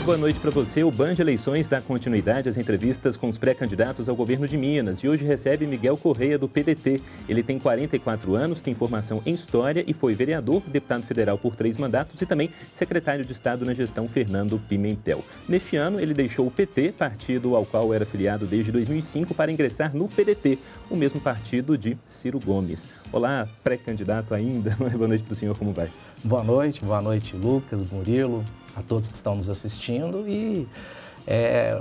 boa noite para você. O Band Eleições dá continuidade às entrevistas com os pré-candidatos ao governo de Minas e hoje recebe Miguel Correia, do PDT. Ele tem 44 anos, tem formação em História e foi vereador, deputado federal por 3 mandatos e também secretário de Estado na gestão Fernando Pimentel. Neste ano, ele deixou o PT, partido ao qual era filiado desde 2005, para ingressar no PDT, o mesmo partido de Ciro Gomes. Olá, pré-candidato ainda. Boa noite para o senhor, como vai? Boa noite, Lucas, Murilo, a todos que estão nos assistindo. E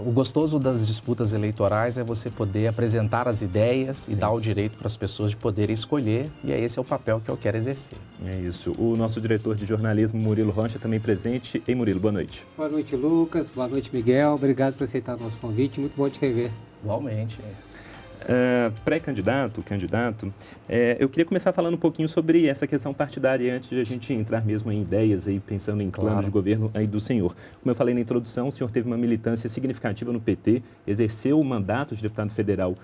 o gostoso das disputas eleitorais é você poder apresentar as ideias e dar o direito para as pessoas de poderem escolher, e esse é o papel que eu quero exercer. É isso. O nosso diretor de jornalismo, Murilo Rocha, também presente. Ei, Murilo, boa noite. Boa noite, Lucas. Boa noite, Miguel. Obrigado por aceitar o nosso convite. Muito bom te rever. Igualmente. Pré-candidato, candidato, eu queria começar falando um pouquinho sobre essa questão partidária antes de a gente entrar mesmo em ideias aí, pensando em planos de governo aí do senhor. Como eu falei na introdução, o senhor teve uma militância significativa no PT, exerceu o mandato de deputado federal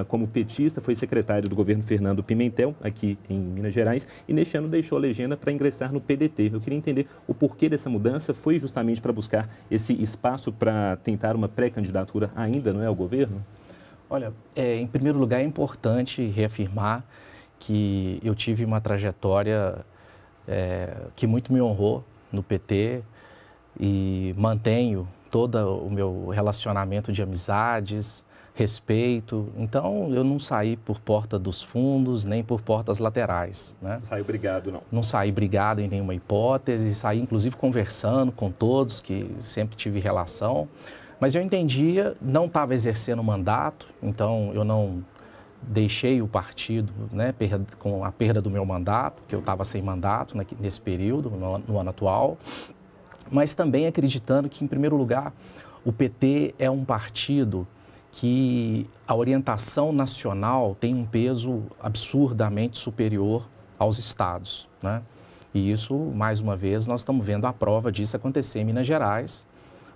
como petista, foi secretário do governo Fernando Pimentel, aqui em Minas Gerais, e neste ano deixou a legenda para ingressar no PDT. Eu queria entender o porquê dessa mudança. Foi justamente para buscar esse espaço para tentar uma pré-candidatura ainda, não é, ao governo? Olha, em primeiro lugar é importante reafirmar que eu tive uma trajetória que muito me honrou no PT e mantenho todo o meu relacionamento de amizades, respeito. Então, eu não saí por porta dos fundos, nem por portas laterais, né? Não saiu brigado, não? Não saí brigado em nenhuma hipótese, saí inclusive conversando com todos que sempre tive relação. Mas eu entendia, não estava exercendo o mandato, então eu não deixei o partido, né, com a perda do meu mandato, que eu estava sem mandato nesse período, no ano atual, mas também acreditando que, em primeiro lugar, o PT é um partido que a orientação nacional tem um peso absurdamente superior aos estados, né? E isso, mais uma vez, nós estamos vendo a prova disso acontecer em Minas Gerais,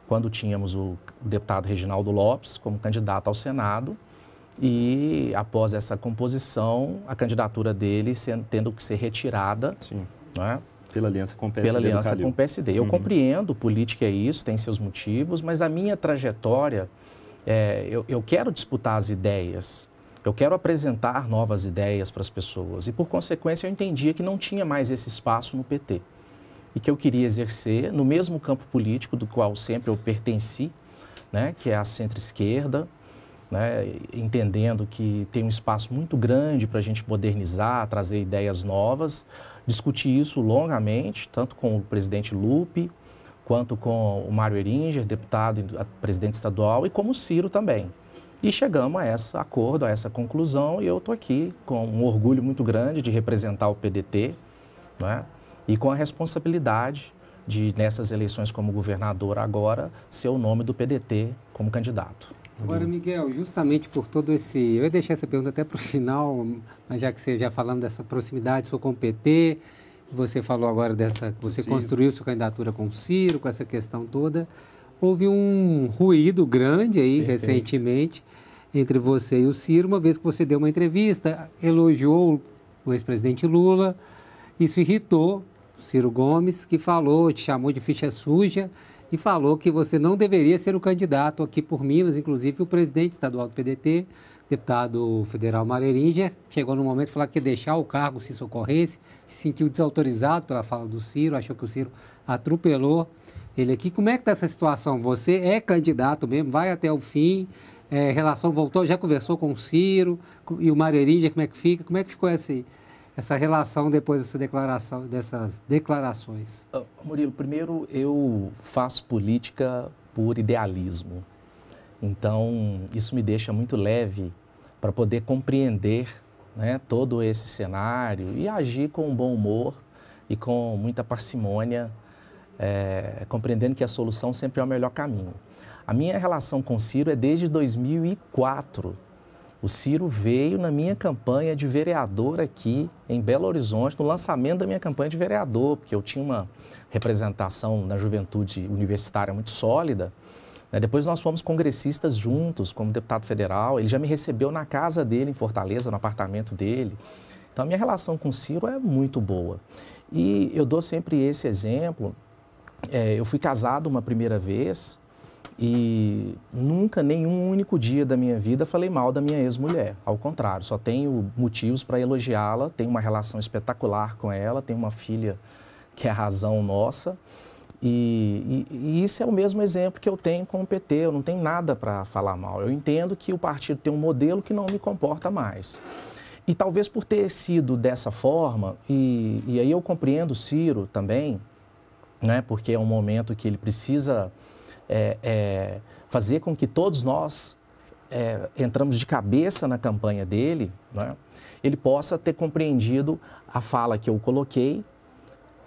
quando tínhamos o deputado Reginaldo Lopes como candidato ao Senado e, após essa composição, a candidatura dele tendo que ser retirada. Sim. Né? Pela aliança com o PSD. Pela aliança com o PSD. Eu compreendo, política é isso, tem seus motivos, mas a minha trajetória, eu quero disputar as ideias, eu quero apresentar novas ideias para as pessoas e, por consequência, eu entendia que não tinha mais esse espaço no PT. E que eu queria exercer no mesmo campo político do qual sempre eu pertenci, né, que é a centro-esquerda, né, entendendo que tem um espaço muito grande para a gente modernizar, trazer ideias novas, discutir isso longamente, tanto com o presidente Lupe, quanto com o Mário Heringer, deputado e presidente estadual, e como o Ciro também. E chegamos a esse acordo, a essa conclusão, e eu estou aqui com um orgulho muito grande de representar o PDT, né? E com a responsabilidade de, nessas eleições como governador agora, ser o nome do PDT como candidato. Agora, Miguel, justamente por todo esse... Eu ia deixar essa pergunta até para o final, mas já que você já falando dessa proximidade sua com o PT, você falou agora dessa... Você construiu sua candidatura com o Ciro, com essa questão toda. Houve um ruído grande aí, recentemente, entre você e o Ciro, uma vez que você deu uma entrevista, elogiou o ex-presidente Lula. Isso irritou Ciro Gomes, que falou, te chamou de ficha suja e falou que você não deveria ser o candidato aqui por Minas, inclusive o presidente estadual do PDT, deputado federal Mário Heringer, chegou no momento de falar que ia deixar o cargo se isso ocorresse, se sentiu desautorizado pela fala do Ciro, achou que o Ciro atropelou ele aqui. Como é que está essa situação? Você é candidato mesmo, vai até o fim, relação voltou, já conversou com o Ciro e o Mário Heringer, como é que fica? Como é que ficou essa relação depois dessas declarações? Murilo, primeiro, eu faço política por idealismo. Então, isso me deixa muito leve para poder compreender, né, todo esse cenário e agir com um bom humor e com muita parcimônia, compreendendo que a solução sempre é o melhor caminho. A minha relação com o Ciro é desde 2004. O Ciro veio na minha campanha de vereador aqui em Belo Horizonte, no lançamento da minha campanha de vereador, porque eu tinha uma representação na juventude universitária muito sólida. Depois nós fomos congressistas juntos, como deputado federal. Ele já me recebeu na casa dele, em Fortaleza, no apartamento dele. Então, a minha relação com o Ciro é muito boa. E eu dou sempre esse exemplo, eu fui casado uma primeira vez e nunca, nenhum único dia da minha vida, falei mal da minha ex-mulher. Ao contrário, só tenho motivos para elogiá-la, tenho uma relação espetacular com ela, tenho uma filha que é a razão nossa. E isso é o mesmo exemplo que eu tenho com o PT, eu não tenho nada para falar mal. Eu entendo que o partido tem um modelo que não me comporta mais. E talvez por ter sido dessa forma, e aí eu compreendo o Ciro também, né, porque é um momento que ele precisa fazer com que todos nós entramos de cabeça na campanha dele, né, ele possa ter compreendido a fala que eu coloquei,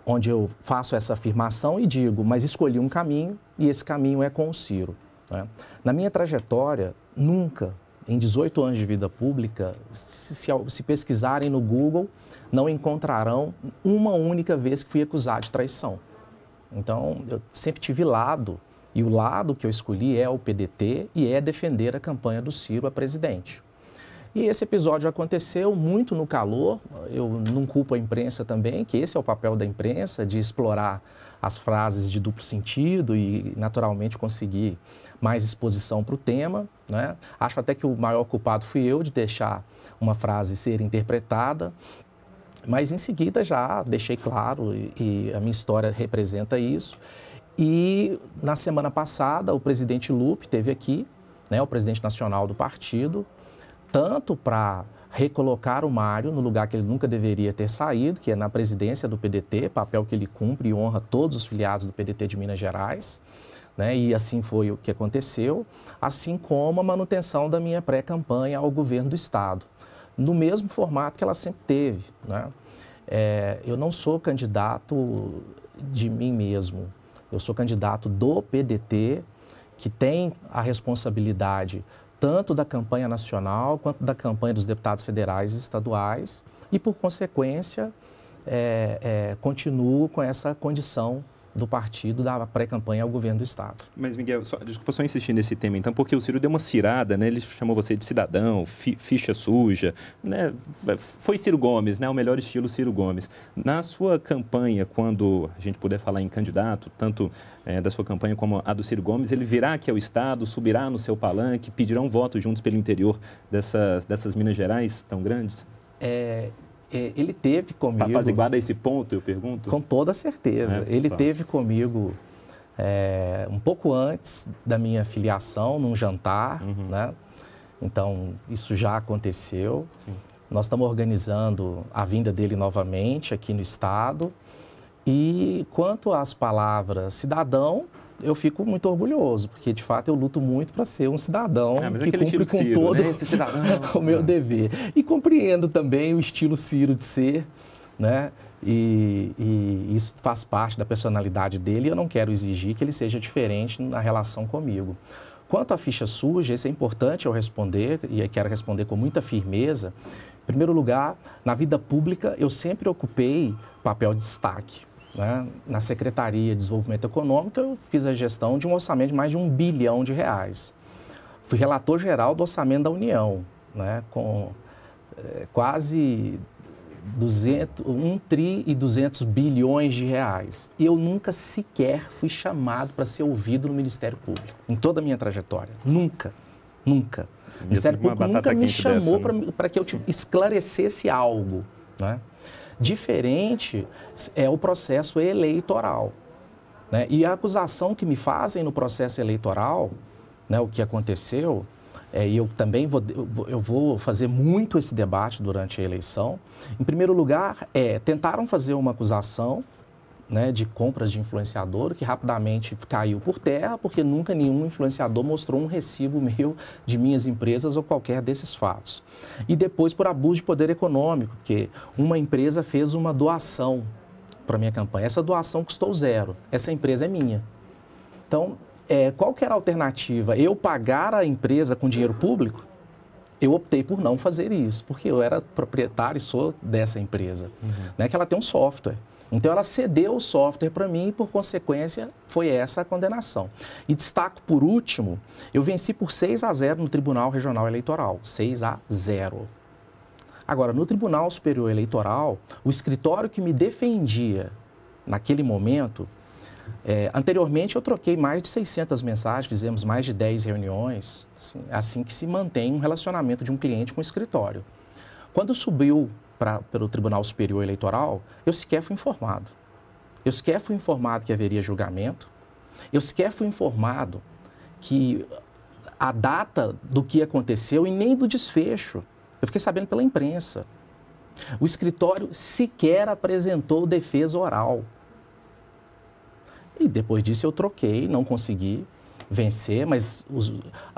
onde eu faço essa afirmação e digo, mas escolhi um caminho e esse caminho é com o Ciro. Né? Na minha trajetória, nunca, em 18 anos de vida pública, se pesquisarem no Google, não encontrarão uma única vez que fui acusado de traição. Então, eu sempre tive lado, e o lado que eu escolhi é o PDT e é defender a campanha do Ciro a presidente. E esse episódio aconteceu muito no calor, eu não culpo a imprensa também, que esse é o papel da imprensa, de explorar as frases de duplo sentido e, naturalmente, conseguir mais exposição para o tema, né? Acho até que o maior culpado fui eu de deixar uma frase ser interpretada, mas em seguida já deixei claro e a minha história representa isso. E na semana passada o presidente Lupe esteve aqui, né, o presidente nacional do partido, tanto para recolocar o Mário no lugar que ele nunca deveria ter saído, que é na presidência do PDT, papel que ele cumpre e honra todos os filiados do PDT de Minas Gerais, né? E assim foi o que aconteceu, assim como a manutenção da minha pré-campanha ao governo do Estado, no mesmo formato que ela sempre teve, né? Eu não sou candidato de mim mesmo, eu sou candidato do PDT, que tem a responsabilidade tanto da campanha nacional quanto da campanha dos deputados federais e estaduais e, por consequência, continuo com essa condição do partido da pré-campanha ao governo do Estado. Mas, Miguel, desculpa só insistir nesse tema, então, porque o Ciro deu uma cirada, né? Ele chamou você de cidadão, ficha suja, né? Foi Ciro Gomes, né? O melhor estilo Ciro Gomes. Na sua campanha, quando a gente puder falar em candidato, tanto da sua campanha como a do Ciro Gomes, ele virá aqui ao Estado, subirá no seu palanque, pedirão votos juntos pelo interior dessas Minas Gerais tão grandes? Ele teve comigo... Para apaziguar a esse ponto, eu pergunto? Com toda certeza. Ele teve comigo um pouco antes da minha filiação, num jantar, né? Então, isso já aconteceu. Sim. Nós estamos organizando a vinda dele novamente aqui no Estado. E quanto às palavras cidadão, eu fico muito orgulhoso, porque, de fato, eu luto muito para ser um cidadão que cumpre com Ciro, todo né? Esse cidadão, o meu dever. E compreendo também o estilo Ciro de ser, né? E isso faz parte da personalidade dele e eu não quero exigir que ele seja diferente na relação comigo. Quanto à ficha suja, isso é importante eu responder, e eu quero responder com muita firmeza. Em primeiro lugar, na vida pública, eu sempre ocupei papel de destaque. Né? Na Secretaria de Desenvolvimento Econômico, eu fiz a gestão de um orçamento de mais de R$1 bilhão. Fui relator geral do orçamento da União, né? Com quase 1 tri e 200 bilhões de reais. E eu nunca sequer fui chamado para ser ouvido no Ministério Público, em toda a minha trajetória. Nunca, nunca. O Ministério Público nunca me chamou para que eu esclarecesse algo, né? Diferente é o processo eleitoral, né? E a acusação que me fazem no processo eleitoral, né, o que aconteceu, e eu também vou fazer muito esse debate durante a eleição. Em primeiro lugar, tentaram fazer uma acusação, né, de compras de influenciador, que rapidamente caiu por terra, porque nunca nenhum influenciador mostrou um recibo meu de minhas empresas ou qualquer desses fatos. E depois por abuso de poder econômico, porque uma empresa fez uma doação para a minha campanha. Essa doação custou 0, essa empresa é minha. Então, qual que era a alternativa? Eu pagar a empresa com dinheiro público? Eu optei por não fazer isso, porque eu era proprietário e sou dessa empresa, né, que ela tem um software. Então, ela cedeu o software para mim e, por consequência, foi essa a condenação. E destaco, por último, eu venci por 6-0 no Tribunal Regional Eleitoral, 6-0. Agora, no Tribunal Superior Eleitoral, o escritório que me defendia naquele momento Anteriormente, eu troquei mais de 600 mensagens, fizemos mais de 10 reuniões, assim que se mantém um relacionamento de um cliente com o escritório. Quando subiu pelo Tribunal Superior Eleitoral, eu sequer fui informado. Eu sequer fui informado que haveria julgamento. Eu sequer fui informado que a data do que aconteceu e nem do desfecho. Eu fiquei sabendo pela imprensa. O escritório sequer apresentou defesa oral. E depois disso eu troquei, não consegui vencer, mas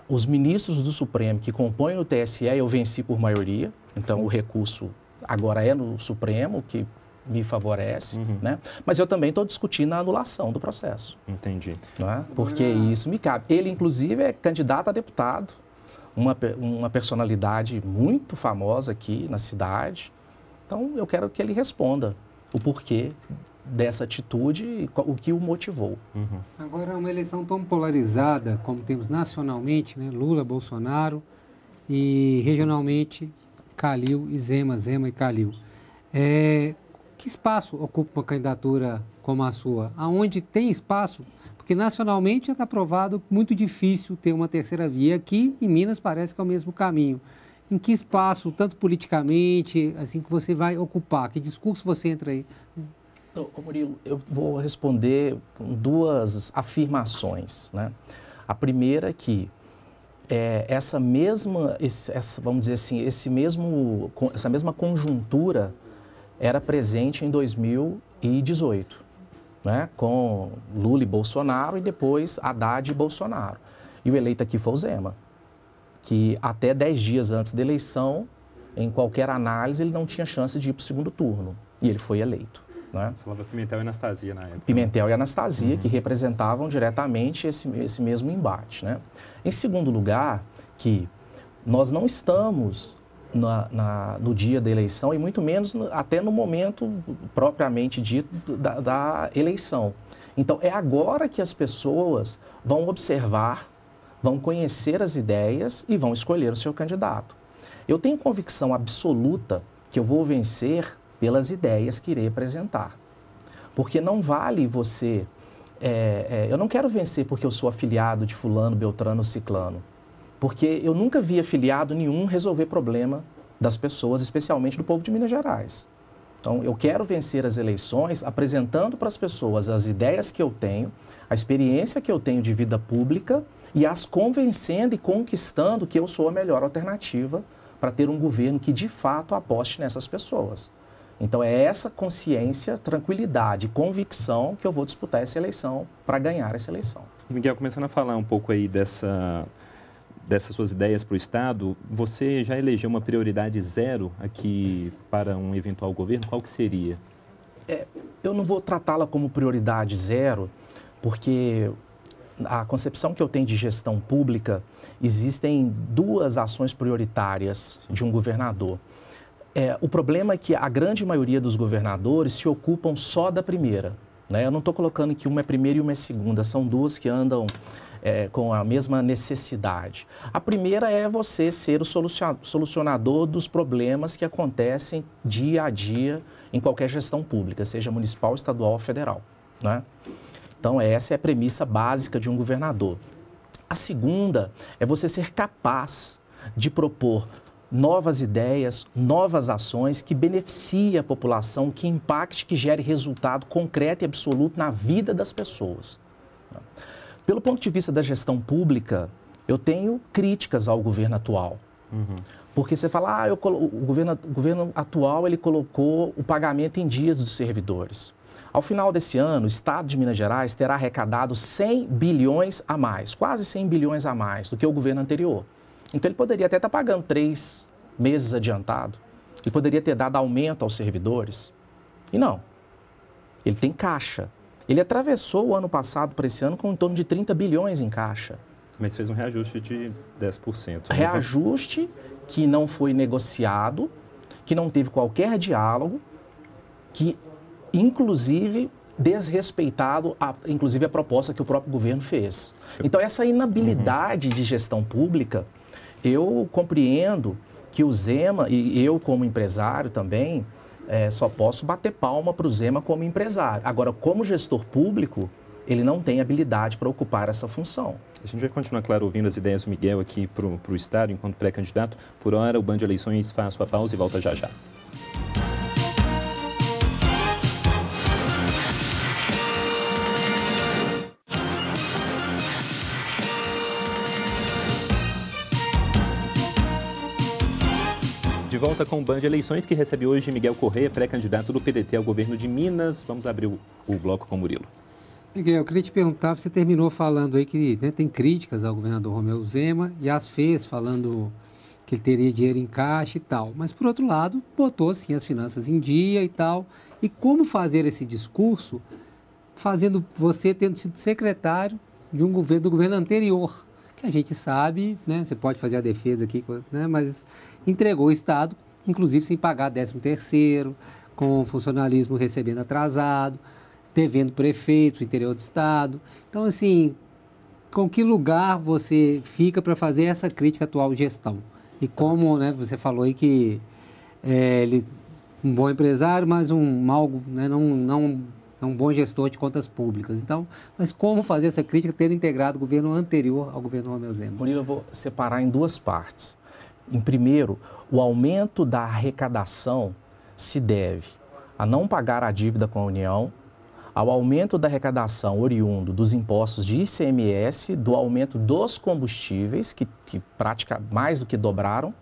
os ministros do Supremo que compõem o TSE eu venci por maioria. Então o recurso agora é no Supremo, que me favorece, né? Mas eu também estou discutindo a anulação do processo. Entendi. Né? Porque isso me cabe. Ele, inclusive, é candidato a deputado, uma personalidade muito famosa aqui na cidade. Então, eu quero que ele responda o porquê dessa atitude e o que o motivou. Agora, uma eleição tão polarizada como temos nacionalmente, né? Lula, Bolsonaro, e regionalmente, Calil e Zema, Zema e Calil. Que espaço ocupa uma candidatura como a sua? Aonde tem espaço? Porque nacionalmente já está provado muito difícil ter uma terceira via. Aqui em Minas parece que é o mesmo caminho. Em que espaço, tanto politicamente, assim, que você vai ocupar? Que discurso você entra aí? Murilo, eu vou responder com duas afirmações, né? A primeira é que vamos dizer assim, essa mesma conjuntura era presente em 2018, né? Com Lula e Bolsonaro e depois Haddad e Bolsonaro. E o eleito aqui foi o Zema, que até 10 dias antes da eleição, em qualquer análise, ele não tinha chance de ir para o segundo turno. E ele foi eleito. Né? Você falava Pimentel e Anastasia na época. Pimentel e Anastasia, que representavam diretamente esse mesmo embate. Né? Em segundo lugar, que nós não estamos no dia da eleição e muito menos até no momento propriamente dito da eleição. Então, é agora que as pessoas vão observar, vão conhecer as ideias e vão escolher o seu candidato. Eu tenho convicção absoluta que eu vou vencer pelas ideias que irei apresentar. Porque não vale você... eu não quero vencer porque eu sou afiliado de fulano, beltrano, ciclano. Porque eu nunca vi afiliado nenhum resolver problema das pessoas, especialmente do povo de Minas Gerais. Então, eu quero vencer as eleições apresentando para as pessoas as ideias que eu tenho, a experiência que eu tenho de vida pública e as convencendo e conquistando que eu sou a melhor alternativa para ter um governo que, de fato, aposte nessas pessoas. Então, é essa consciência, tranquilidade, convicção que eu vou disputar essa eleição para ganhar essa eleição. Miguel, começando a falar um pouco aí dessas suas ideias para o Estado, você já elegeu uma prioridade zero aqui para um eventual governo? Qual que seria? Eu não vou tratá-la como prioridade zero, porque a concepção que eu tenho de gestão pública, existem duas ações prioritárias de um governador. O problema é que a grande maioria dos governadores se ocupam só da primeira. Né? Eu não estou colocando que uma é primeira e uma é segunda, são duas que andam com a mesma necessidade. A primeira é você ser o solucionador dos problemas que acontecem dia a dia em qualquer gestão pública, seja municipal, estadual ou federal. Né? Então, essa é a premissa básica de um governador. A segunda é você ser capaz de propor novas ideias, novas ações que beneficiem a população, que impacte, que gere resultado concreto e absoluto na vida das pessoas. Pelo ponto de vista da gestão pública, eu tenho críticas ao governo atual. Porque você fala, o governo atual ele colocou o pagamento em dias dos servidores. Ao final desse ano, o Estado de Minas Gerais terá arrecadado 100 bilhões a mais, quase 100 bilhões a mais do que o governo anterior. Então, ele poderia até estar pagando 3 meses adiantado. Ele poderia ter dado aumento aos servidores. E não. Ele tem caixa. Ele atravessou o ano passado para esse ano com em torno de 30 bilhões em caixa. Mas fez um reajuste de 10%. Reajuste que não foi negociado, que não teve qualquer diálogo, que, inclusive, desrespeitado, inclusive, a proposta que o próprio governo fez. Então, essa inabilidade de gestão pública, eu compreendo que o Zema, e eu como empresário também, só posso bater palma para o Zema como empresário. Agora, como gestor público, ele não tem habilidade para ocupar essa função. A gente vai continuar, claro, ouvindo as ideias do Miguel aqui para o Estado, enquanto pré-candidato. Por hora, o Band Eleições faz sua pausa e volta já já. De volta com o Band Eleições, que recebe hoje Miguel Correia, pré-candidato do PDT ao governo de Minas. Vamos abrir o bloco com o Murilo. Miguel, eu queria te perguntar, você terminou falando aí que, né, tem críticas ao governador Romeu Zema e as fez falando que ele teria dinheiro em caixa e tal. Mas, por outro lado, botou, sim, as finanças em dia e tal. E como fazer esse discurso fazendo você tendo sido secretário de um governo, do governo anterior, que a gente sabe, né, você pode fazer a defesa aqui, né, mas entregou o Estado, inclusive sem pagar 13º, com funcionalismo recebendo atrasado, devendo prefeitos, interior do Estado. Então, assim, com que lugar você fica para fazer essa crítica à atual gestão? E como, né, você falou aí que ele um bom empresário, mas um mau, né, não um bom gestor de contas públicas. Então, mas como fazer essa crítica tendo integrado o governo anterior ao governo Romeu Zema? Murilo, eu vou separar em duas partes. Em primeiro, o aumento da arrecadação se deve a não pagar a dívida com a União, ao aumento da arrecadação oriundo dos impostos de ICMS, do aumento dos combustíveis, que praticamente mais do que dobraram,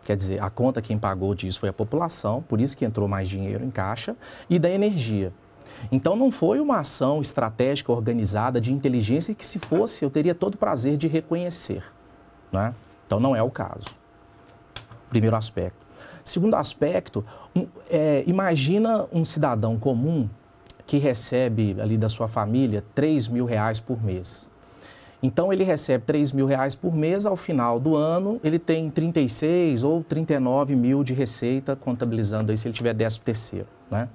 quer dizer, a conta quem pagou disso foi a população, por isso que entrou mais dinheiro em caixa, e da energia. Então não foi uma ação estratégica organizada de inteligência que, se fosse, eu teria todo o prazer de reconhecer, né? Então não é o caso. Primeiro aspecto. Segundo aspecto, imagina um cidadão comum que recebe ali da sua família R$3.000 por mês. Então ele recebe R$3.000 por mês, ao final do ano ele tem 36 ou 39 mil de receita, contabilizando aí se ele tiver 13º, né?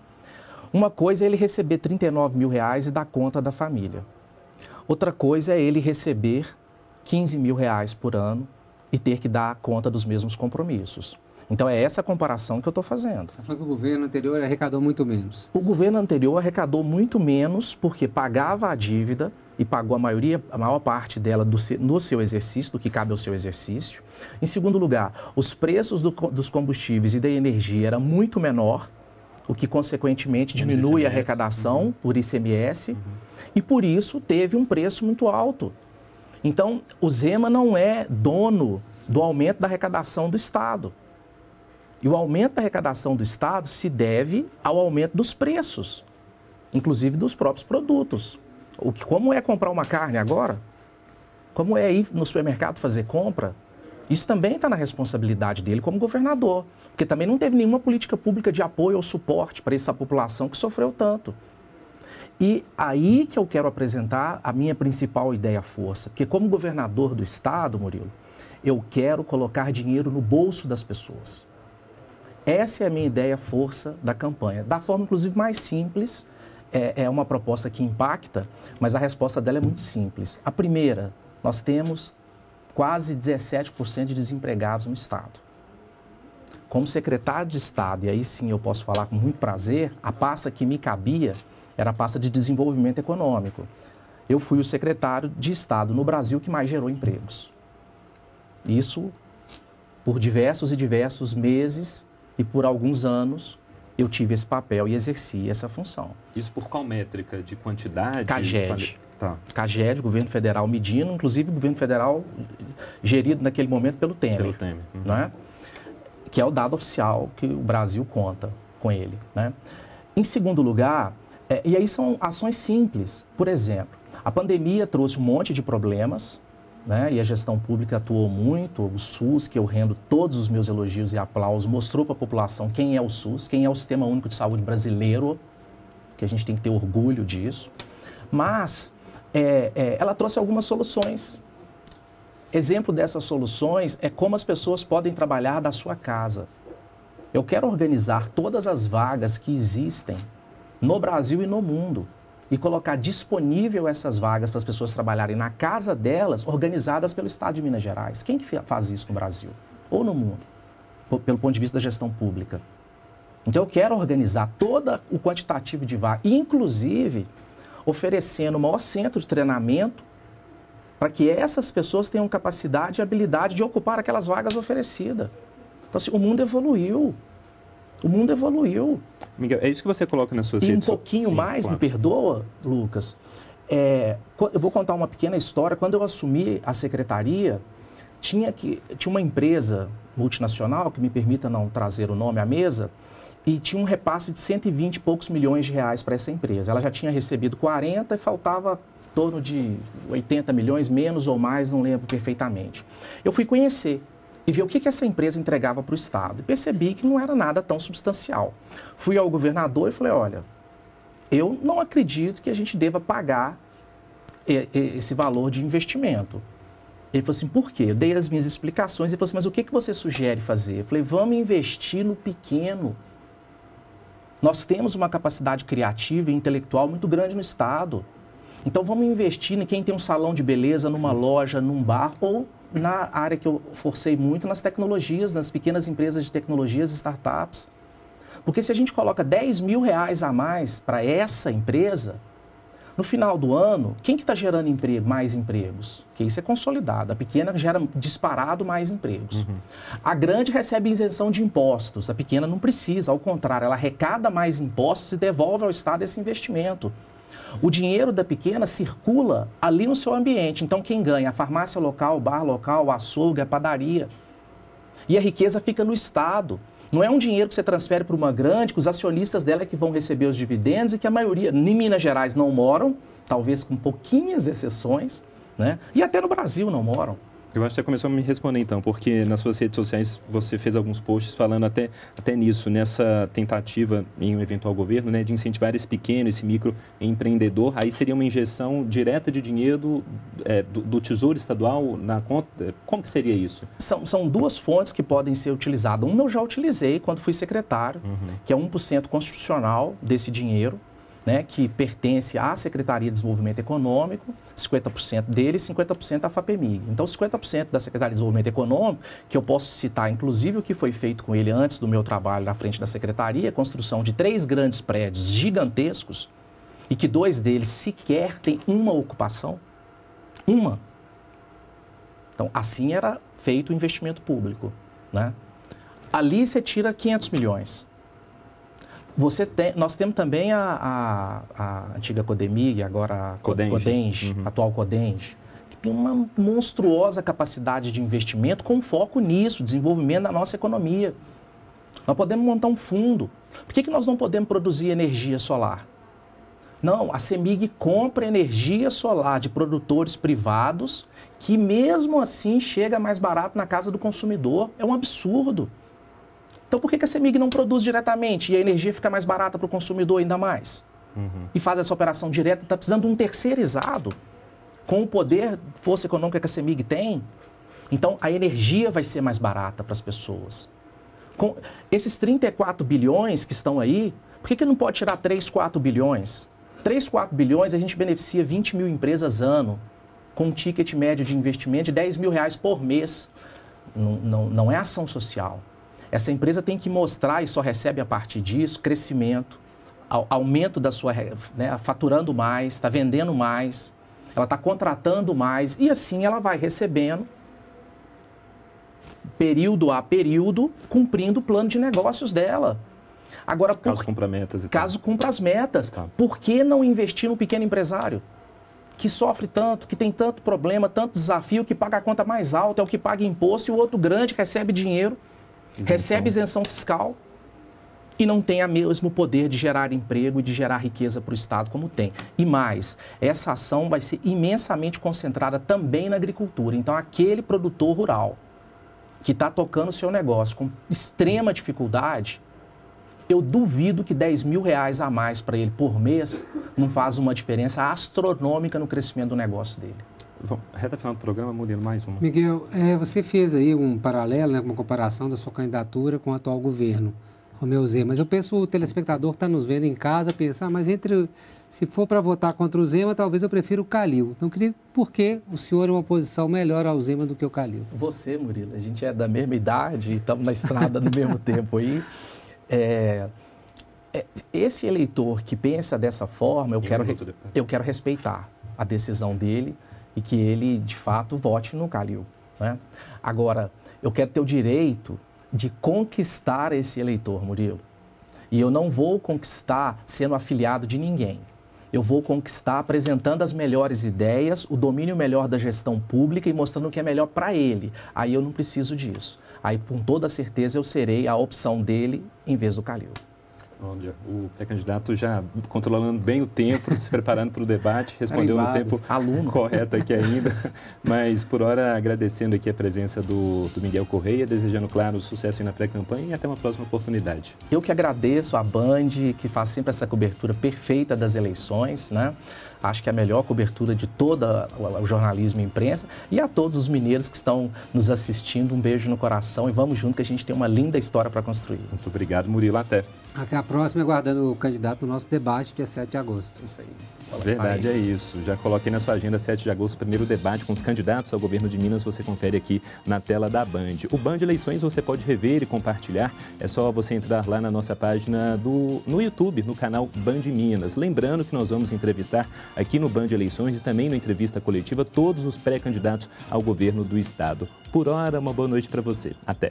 Uma coisa é ele receber R$39.000 e dar conta da família. Outra coisa é ele receber R$15.000 por ano e ter que dar conta dos mesmos compromissos. Então é essa comparação que eu estou fazendo. Você está falando que o governo anterior arrecadou muito menos. O governo anterior arrecadou muito menos porque pagava a dívida e pagou a maior parte dela no seu exercício, do que cabe ao seu exercício. Em segundo lugar, os preços dos combustíveis e da energia eram muito menor, o que consequentemente diminui a arrecadação por ICMS, e por isso teve um preço muito alto. Então, o Zema não é dono do aumento da arrecadação do Estado. E o aumento da arrecadação do Estado se deve ao aumento dos preços, inclusive dos próprios produtos. Como é comprar uma carne agora? Como é ir no supermercado fazer compra? Isso também está na responsabilidade dele como governador, porque também não teve nenhuma política pública de apoio ou suporte para essa população que sofreu tanto. E aí que eu quero apresentar a minha principal ideia-força, porque como governador do Estado, Murilo, eu quero colocar dinheiro no bolso das pessoas. Essa é a minha ideia-força da campanha, da forma, inclusive, mais simples. É uma proposta que impacta, mas a resposta dela é muito simples. A primeira, nós temos quase 17% de desempregados no Estado. Como secretário de Estado, e aí sim eu posso falar com muito prazer, a pasta que me cabia era a pasta de desenvolvimento econômico. Eu fui o secretário de Estado no Brasil que mais gerou empregos. Isso por diversos e diversos meses e por alguns anos eu tive esse papel e exerci essa função. Isso por qual métrica? De quantidade? CAGED. Tá. CAGED, governo federal medindo, inclusive o governo federal gerido naquele momento pelo Temer. Pelo Temer. Não é? Que é o dado oficial que o Brasil conta com ele, né? Em segundo lugar, e aí são ações simples. Por exemplo, a pandemia trouxe um monte de problemas, né? E a gestão pública atuou muito. O SUS, que eu rendo todos os meus elogios e aplausos, mostrou para a população quem é o SUS, quem é o Sistema Único de Saúde brasileiro, que a gente tem que ter orgulho disso. Mas ela trouxe algumas soluções. Exemplo dessas soluções é como as pessoas podem trabalhar da sua casa. Eu quero organizar todas as vagas que existem no Brasil e no mundo e colocar disponível essas vagas para as pessoas trabalharem na casa delas, organizadas pelo Estado de Minas Gerais. Quem que faz isso no Brasil ou no mundo, pelo ponto de vista da gestão pública? Então eu quero organizar todo o quantitativo de vagas, inclusive oferecendo o maior centro de treinamento para que essas pessoas tenham capacidade e habilidade de ocupar aquelas vagas oferecidas. Então, assim, o mundo evoluiu. O mundo evoluiu. Miguel, é isso que você coloca nas suas redes sociais. E um pouquinho Sim, mais, claro. Me perdoa, Lucas, eu vou contar uma pequena história. Quando eu assumi a secretaria, tinha uma empresa multinacional, que me permita não trazer o nome à mesa, e tinha um repasse de 120 e poucos milhões de reais para essa empresa. Ela já tinha recebido 40 e faltava em torno de 80 milhões, menos ou mais, não lembro perfeitamente. Eu fui conhecer e ver o que essa empresa entregava para o Estado. E percebi que não era nada tão substancial. Fui ao governador e falei, olha, eu não acredito que a gente deva pagar esse valor de investimento. Ele falou assim, por quê? Eu dei as minhas explicações. Ele falou assim, mas o que você sugere fazer? Eu falei, vamos investir no pequeno. Nós temos uma capacidade criativa e intelectual muito grande no Estado. Então, vamos investir em quem tem um salão de beleza, numa loja, num bar, ou na área que eu forcei muito, nas tecnologias, nas pequenas empresas de tecnologias, startups. Porque se a gente coloca 10 mil reais a mais para essa empresa, no final do ano, quem que está gerando emprego, mais empregos? Porque isso é consolidado. A pequena gera disparado mais empregos. Uhum. A grande recebe isenção de impostos. A pequena não precisa, ao contrário, ela arrecada mais impostos e devolve ao Estado esse investimento. O dinheiro da pequena circula ali no seu ambiente. Então, quem ganha? A farmácia local, o bar local, o açougue, a padaria. E a riqueza fica no Estado. Não é um dinheiro que você transfere para uma grande, que os acionistas dela é que vão receber os dividendos e que a maioria, em Minas Gerais, não moram, talvez com pouquinhas exceções, né? E até no Brasil não moram. Eu acho que você começou a me responder então, porque nas suas redes sociais você fez alguns posts falando até nisso, nessa tentativa em um eventual governo, né, de incentivar esse pequeno, esse microempreendedor. Aí seria uma injeção direta de dinheiro do Tesouro Estadual na conta? Como que seria isso? São duas fontes que podem ser utilizadas. Uma eu já utilizei quando fui secretário, que é 1% constitucional desse dinheiro, né, que pertence à Secretaria de Desenvolvimento Econômico, 50% dele e 50% à FAPEMIG. Então, 50% da Secretaria de Desenvolvimento Econômico, que eu posso citar, inclusive, o que foi feito com ele antes do meu trabalho na frente da Secretaria, a construção de 3 grandes prédios gigantescos e que 2 deles sequer têm uma ocupação. Uma. Então, assim era feito o investimento público, né? Ali você tira 500 milhões. Nós temos também a antiga Codemig, agora a Codenge, atual Codenge, que tem uma monstruosa capacidade de investimento com foco nisso, desenvolvimento da nossa economia. Nós podemos montar um fundo. Por que nós não podemos produzir energia solar? Não, a CEMIG compra energia solar de produtores privados que mesmo assim chega mais barato na casa do consumidor. É um absurdo. Então, por que a CEMIG não produz diretamente e a energia fica mais barata para o consumidor ainda mais? E faz essa operação direta, está precisando de um terceirizado com o poder, força econômica que a CEMIG tem. Então, a energia vai ser mais barata para as pessoas. Com esses 34 bilhões que estão aí, por que não pode tirar 3, 4 bilhões? 3, 4 bilhões a gente beneficia 20 mil empresas ano, com um ticket médio de investimento de 10 mil reais por mês. Não é ação social. Essa empresa tem que mostrar, e só recebe a partir disso, crescimento, aumento da sua, né, faturando mais, está vendendo mais, ela está contratando mais, e assim ela vai recebendo, período a período, cumprindo o plano de negócios dela. Agora, caso cumpra metas. Caso cumpra as metas. Tá. Por que não investir no pequeno empresário? Que sofre tanto, que tem tanto problema, tanto desafio, que paga a conta mais alta, é o que paga imposto, e o outro grande recebe dinheiro, recebe isenção fiscal e não tem o mesmo poder de gerar emprego e de gerar riqueza para o Estado como tem. E mais, essa ação vai ser imensamente concentrada também na agricultura. Então, aquele produtor rural que está tocando o seu negócio com extrema dificuldade, eu duvido que 10 mil reais a mais para ele por mês não faz uma diferença astronômica no crescimento do negócio dele. Reta final do programa, Murilo, mais uma. Miguel, você fez aí um paralelo, né, uma comparação da sua candidatura com o atual governo, Romeu Zema. Mas eu penso, o telespectador que está nos vendo em casa, pensar, mas se for para votar contra o Zema, talvez eu prefira o Calil. Então, eu queria, por que o senhor é uma posição melhor ao Zema do que o Calil? Você, Murilo, a gente é da mesma idade e estamos na estrada no mesmo tempo aí. Esse eleitor que pensa dessa forma, eu quero respeitar a decisão dele e que ele, de fato, vote no Calil, né? Agora, eu quero ter o direito de conquistar esse eleitor, Murilo. E eu não vou conquistar sendo afiliado de ninguém. Eu vou conquistar apresentando as melhores ideias, o domínio melhor da gestão pública e mostrando o que é melhor para ele. Aí eu não preciso disso. Aí, com toda certeza, eu serei a opção dele em vez do Calil. Olha, o pré-candidato já controlando bem o tempo, se preparando para o debate, respondeu no tempo correto aqui ainda. Mas, por hora, agradecendo aqui a presença do Miguel Correia, desejando, claro, sucesso aí na pré-campanha e até uma próxima oportunidade. Eu que agradeço a Band, que faz sempre essa cobertura perfeita das eleições, né? Acho que é a melhor cobertura de todo o jornalismo e imprensa. E a todos os mineiros que estão nos assistindo, um beijo no coração e vamos junto que a gente tem uma linda história para construir. Muito obrigado, Murilo. Até. Até a próxima, aguardando o candidato no nosso debate, dia 7 de agosto. Isso aí. Verdade, é isso. Já coloquei na sua agenda 7 de agosto, o primeiro debate com os candidatos ao governo de Minas. Você confere aqui na tela da Band. O Band Eleições você pode rever e compartilhar. É só você entrar lá na nossa página no YouTube, no canal Band Minas. Lembrando que nós vamos entrevistar aqui no Band Eleições e também no Entrevista Coletiva todos os pré-candidatos ao governo do Estado. Por hora, uma boa noite para você. Até.